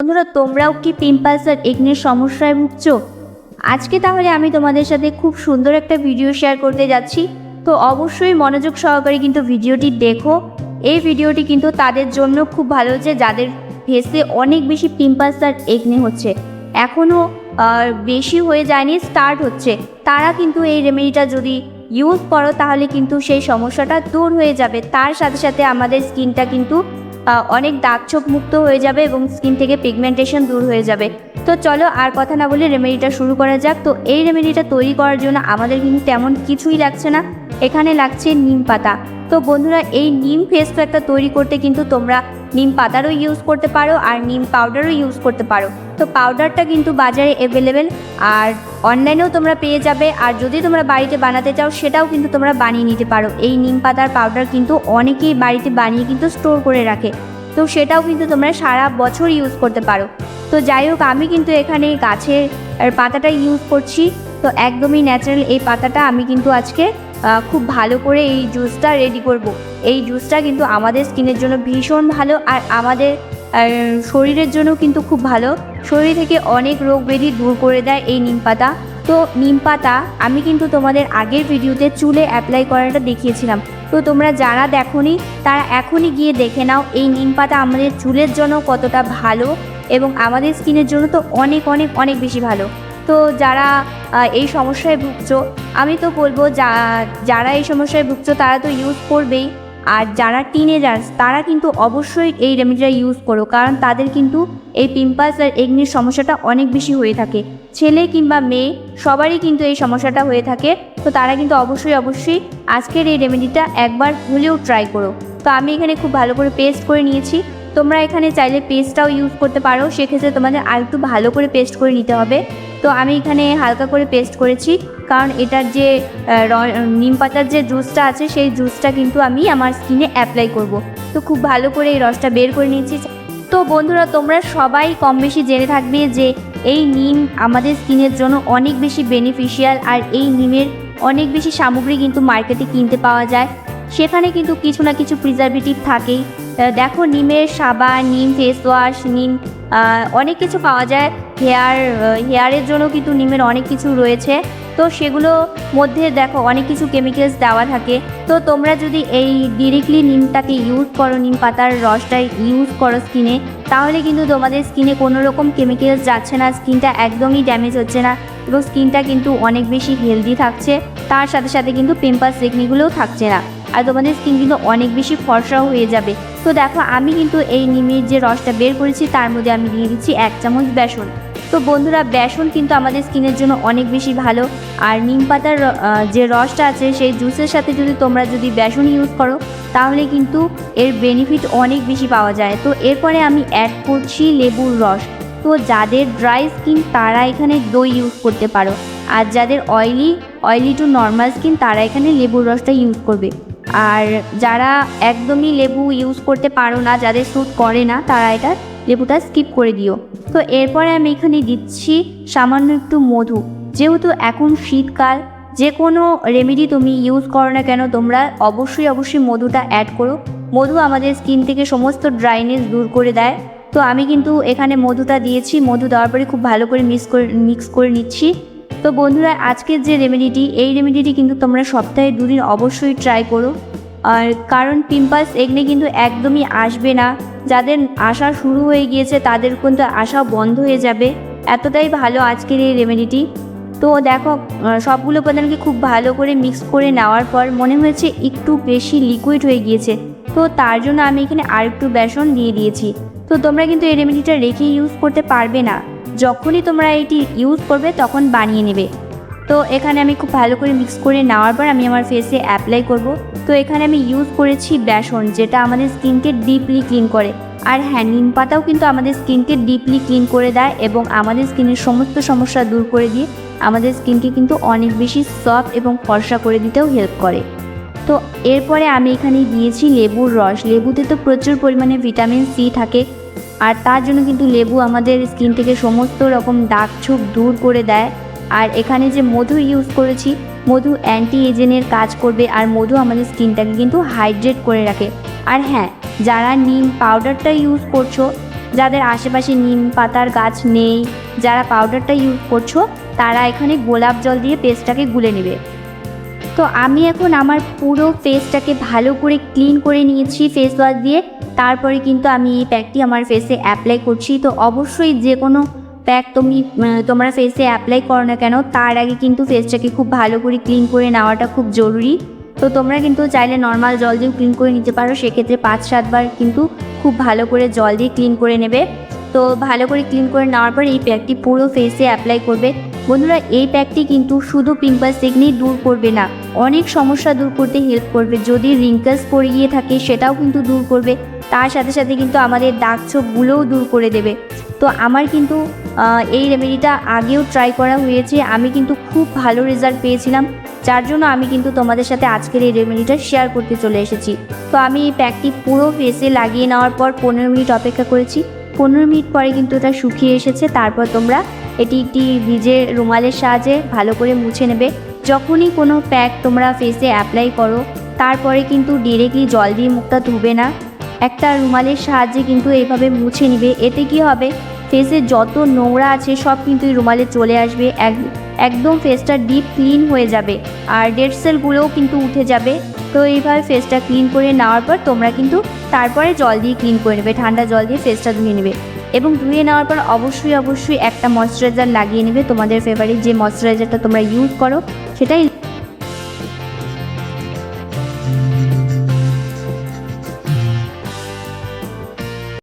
বন্ধুরা, তোমরাও কি পিম্পলস আর একনির সমস্যায় ভুগছো? আজকে তাহলে আমি তোমাদের সাথে খুব সুন্দর একটা ভিডিও শেয়ার করতে যাচ্ছি। তো অবশ্যই মনোযোগ সহকারে কিন্তু ভিডিওটি দেখো। এই ভিডিওটি কিন্তু তাদের জন্য খুব ভালো হচ্ছে যাদের ফেসে অনেক বেশি পিম্পলস আর একনি হচ্ছে, এখনও বেশি হয়ে যায়নি, স্টার্ট হচ্ছে। তারা কিন্তু এই রেমেডিটা যদি ইউজ করো তাহলে কিন্তু সেই সমস্যাটা দূর হয়ে যাবে। তার সাথে সাথে আমাদের স্কিনটা কিন্তু অনেক দাগ ছোপ মুক্ত হয়ে যাবে এবং স্কিন থেকে পিগমেন্টেশন দূর হয়ে যাবে। তো চলো আর কথা না বলে রেমেডিটা শুরু করা যাক। তো এই রেমেডিটা তৈরি করার জন্য আমাদের কিন্তু তেমন কিছুই লাগছে না, এখানে লাগছে নিম পাতা। তো বন্ধুরা, এই নিম ফেস প্যাকটা তৈরি করতে কিন্তু তোমরা নিম পাতারও ইউজ করতে পারো আর নিম পাউডারও ইউজ করতে পারো। তো পাউডারটা কিন্তু বাজারে অ্যাভেলেবেল আর অনলাইনেও তোমরা পেয়ে যাবে। আর যদি তোমরা বাড়িতে বানাতে চাও সেটাও কিন্তু তোমরা বানিয়ে নিতে পারো। এই নিম পাতার পাউডার কিন্তু অনেকেই বাড়িতে বানিয়ে কিন্তু স্টোর করে রাখে, তো সেটাও কিন্তু তোমরা সারা বছর ইউজ করতে পারো। তো যাই হোক, আমি কিন্তু এখানে গাছের পাতাটা ইউজ করছি। তো একদমই ন্যাচারাল এই পাতাটা আমি কিন্তু আজকে খুব ভালো করে এই জুসটা রেডি করব। এই জুসটা কিন্তু আমাদের স্কিনের জন্য ভীষণ ভালো আর আমাদের শরীরের জন্য কিন্তু খুব ভালো। শরীর থেকে অনেক রোগ ব্যাধি দূর করে দেয় এই নিম পাতা। তো নিম পাতা আমি কিন্তু তোমাদের আগের ভিডিওতে চুলে অ্যাপ্লাই করাটা দেখিয়েছিলাম। তো তোমরা যারা দেখোনি তারা এখনই গিয়ে দেখে নাও এই নিম পাতা আমাদের চুলের জন্য কতটা ভালো এবং আমাদের স্কিনের জন্য তো অনেক অনেক অনেক বেশি ভালো। তো যারা এই সমস্যায় ভুগছো, আমি তো বলবো যারা এই সমস্যায় ভুগছো তারা তো ইউজ করবেই। আর যারা টিনেজার্স তারা কিন্তু অবশ্যই এই রেমেডিটা ইউজ করো, কারণ তাদের কিন্তু এই পিম্পলস আর একনির সমস্যাটা অনেক বেশি হয়ে থাকে। ছেলে কিংবা মেয়ে সবারই কিন্তু এই সমস্যাটা হয়ে থাকে। তো তারা কিন্তু অবশ্যই আজকের এই রেমেডিটা একবার হলেও ট্রাই করো। তো আমি এখানে খুব ভালো করে পেস্ট করে নিয়েছি। তোমরা এখানে চাইলে পেস্টটাও ইউজ করতে পারো, সেক্ষেত্রে তোমাদের আর একটু ভালো করে পেস্ট করে নিতে হবে। তো আমি এখানে হালকা করে পেস্ট করেছি, কারণ এটার যে নিম পাতার যে জুসটা আছে সেই জুসটা কিন্তু আমি আমার স্কিনে অ্যাপ্লাই করব। তো খুব ভালো করে এই রসটা বের করে নিয়েছি। তো বন্ধুরা, তোমরা সবাই কম বেশি জেনে থাকবে যে এই নিম আমাদের স্কিনের জন্য অনেক বেশি বেনিফিশিয়াল। আর এই নিমের অনেক বেশি সামগ্রী কিন্তু মার্কেটে কিনতে পাওয়া যায়, সেখানে কিন্তু কিছু না কিছু প্রিজারভেটিভ থাকেই। দেখো, নিমের সাবান, নিম ফেস ওয়াশ, নিম অনেক কিছু পাওয়া যায়। হেয়ারের জন্য কিন্তু নিমের অনেক কিছু রয়েছে। তো সেগুলো মধ্যে দেখো অনেক কিছু কেমিক্যালস দেওয়া থাকে। তো তোমরা যদি এই ডিরেক্টলি নিমটাকে ইউজ করো, নিম পাতার রসটাই ইউজ করো স্কিনে, তাহলে কিন্তু তোমাদের স্কিনে কোনো রকম কেমিক্যালস যাচ্ছে না, স্কিনটা একদমই ড্যামেজ হচ্ছে না এবং স্কিনটা কিন্তু অনেক বেশি হেলদি থাকছে। তার সাথে সাথে কিন্তু পিম্পলস একনিগুলোও থাকছে না, আর তোমাদের স্কিন কিন্তু অনেক বেশি ফর্সাও হয়ে যাবে। তো দেখো, আমি কিন্তু এই নিমের যে রসটা বের করেছি তার মধ্যে আমি দিয়ে দিচ্ছি 1 চামচ বেসন। তো বন্ধুরা, বেসন কিন্তু আমাদের স্কিনের জন্য অনেক বেশি ভালো। আর নিম পাতার যে রসটা আছে সেই জুসের সাথে তোমরা যদি বেসন ইউজ করো তাহলে কিন্তু এর বেনিফিট অনেক বেশি পাওয়া যায়। তো এরপরে আমি অ্যাড করছি লেবুর রস। তো যাদের ড্রাই স্কিন তারা এখানে দই ইউজ করতে পারো, আর যাদের অয়েলি টু নর্মাল স্কিন তারা এখানে লেবুর রসটা ইউজ করবে। আর যারা একদমই লেবু ইউজ করতে পারো না, যাদের স্যুট করে না, তারা এটা লেবুটা স্কিপ করে দিও। তো এরপরে আমি এখানে দিচ্ছি সামান্য একটু মধু। যেহেতু এখন শীতকাল, যে কোনো রেমেডি তুমি ইউজ করো না কেন তোমরা অবশ্যই মধুটা অ্যাড করো। মধু আমাদের স্কিন থেকে সমস্ত ড্রাইনেস দূর করে দেয়। তো আমি কিন্তু এখানে মধুটা দিয়েছি। মধু দেওয়ার পরে খুব ভালো করে মিক্স করে নিচ্ছি। তো বন্ধুরা, আজকের যে রেমেডিটি, এই রেমেডিটি কিন্তু তোমরা সপ্তাহে 2 দিন অবশ্যই ট্রাই করো। আর কারণ পিম্পলস একনি কিন্তু একদমই আসবে না। যাদের আসা শুরু হয়ে গিয়েছে তাদের কিন্তু আসা বন্ধ হয়ে যাবে, এতটাই ভালো আজকের এই রেমেডিটি। তো দেখো, সবগুলো উপাদানকে খুব ভালো করে মিক্স করে নেওয়ার পর মনে হয়েছে একটু বেশি লিকুইড হয়ে গিয়েছে। তো তার জন্য আমি এখানে আর একটু বেসন দিয়ে দিয়েছি। তো তোমরা কিন্তু এই রেমেডিটা রেখে ইউজ করতে পারবে না, যখনই তোমরা এটি ইউজ করবে তখন বানিয়ে নেবে। তো এখানে আমি খুব ভালো করে মিক্স করে নেওয়ার পর আমি আমার ফেসে অ্যাপ্লাই করব। তো এখানে আমি ইউজ করেছি বেসন, যেটা আমাদের স্কিনকে ডিপলি ক্লিন করে। আর হ্যাঁ, নিম পাতাও কিন্তু আমাদের স্কিনকে ডিপলি ক্লিন করে দেয় এবং আমাদের স্কিনের সমস্ত সমস্যা দূর করে দিয়ে আমাদের স্কিনকে কিন্তু অনেক বেশি সফট এবং ফর্সা করে দিতেও হেল্প করে। তো এরপরে আমি এখানে দিয়েছি লেবুর রস। লেবুতে তো প্রচুর পরিমাণে ভিটামিন সি থাকে, আর তার জন্য কিন্তু লেবু আমাদের স্কিন থেকে সমস্ত রকম দাগ ছোপ দূর করে দেয়। আর এখানে যে মধু ইউজ করেছি, মধু অ্যান্টি এজেনের কাজ করবে, আর মধু আমাদের স্কিনটাকে কিন্তু হাইড্রেট করে রাখে। আর হ্যাঁ, যারা নিম পাউডারটা ইউজ করছো, যাদের আশেপাশে নিম পাতার গাছ নেই, যারা পাউডারটা ইউজ করছো, তারা এখানে গোলাপ জল দিয়ে ফেসটাকে গুলে নেবে। তো আমি এখন আমার পুরো ফেসটাকে ভালো করে ক্লিন করে নিয়েছি ফেস ওয়াশ দিয়ে। তারপরে কিন্তু আমি এই প্যাকটি আমার ফেসে অ্যাপ্লাই করছি। তো অবশ্যই যে কোনো প্যাক তোমরা ফেসে অ্যাপ্লাই করো না কেন, তার আগে কিন্তু ফেসটাকে খুব ভালো করে ক্লিন করে নেওয়াটা খুব জরুরি। তো তোমরা কিন্তু চাইলে নর্মাল জল দিয়েও ক্লিন করে নিতে পারো, সেক্ষেত্রে 5-7 বার কিন্তু খুব ভালো করে জল দিয়ে ক্লিন করে নেবে। তো ভালো করে ক্লিন করে নেওয়ার পর এই প্যাকটি পুরো ফেসে অ্যাপ্লাই করবে। বন্ধুরা, এই প্যাকটি কিন্তু শুধু পিম্পলস একনি দূর করবে না, অনেক সমস্যা দূর করতে হেল্প করবে। যদি রিঙ্কেলস পড়ে গিয়ে থাকে সেটাও কিন্তু দূর করবে, তার সাথে সাথে কিন্তু আমাদের দাগ ছোপগুলোও দূর করে দেবে। তো আমার কিন্তু এই রেমেডিটা আগেও ট্রাই করা হয়েছে, আমি কিন্তু খুব ভালো রেজাল্ট পেয়েছিলাম, যার জন্য আমি কিন্তু তোমাদের সাথে আজকের এই রেমেডিটা শেয়ার করতে চলে এসেছি। তো আমি এই প্যাকটি পুরো ফেসে লাগিয়ে নেওয়ার পর 15 মিনিট অপেক্ষা করেছি। 15 মিনিট পরে কিন্তু এটা শুকিয়ে এসেছে। তারপর তোমরা এটি একটি ভিজে রুমালের সাহায্যে ভালো করে মুছে নেবে। যখনই কোনো প্যাক তোমরা ফেসে অ্যাপ্লাই করো, তারপরে কিন্তু ডিরেক্টলি জল দিয়ে মুখটা ধুবে না, একটা রুমালের সাহায্যে কিন্তু এইভাবে মুছে নেবে। এতে কি হবে, ফেসে যত নোংরা আছে সব কিন্তু এই রুমালে চলে আসবে, একদম ফেসটা ডিপ ক্লিন হয়ে যাবে, আর ডেড সেলগুলোও কিন্তু উঠে যাবে। তো এইভাবে ফেসটা ক্লিন করে নেওয়ার পর তোমরা কিন্তু তারপরে জল দিয়ে ক্লিন করে নেবে, ঠান্ডা জল দিয়ে ফেসটা ধুয়ে নেবে। এবং ধুয়ে নেওয়ার পর অবশ্যই একটা ময়শ্চারাইজার লাগিয়ে নেবে, তোমাদের ফেভারিট যে ময়শ্চারাইজারটা তোমরা ইউজ করো সেটাই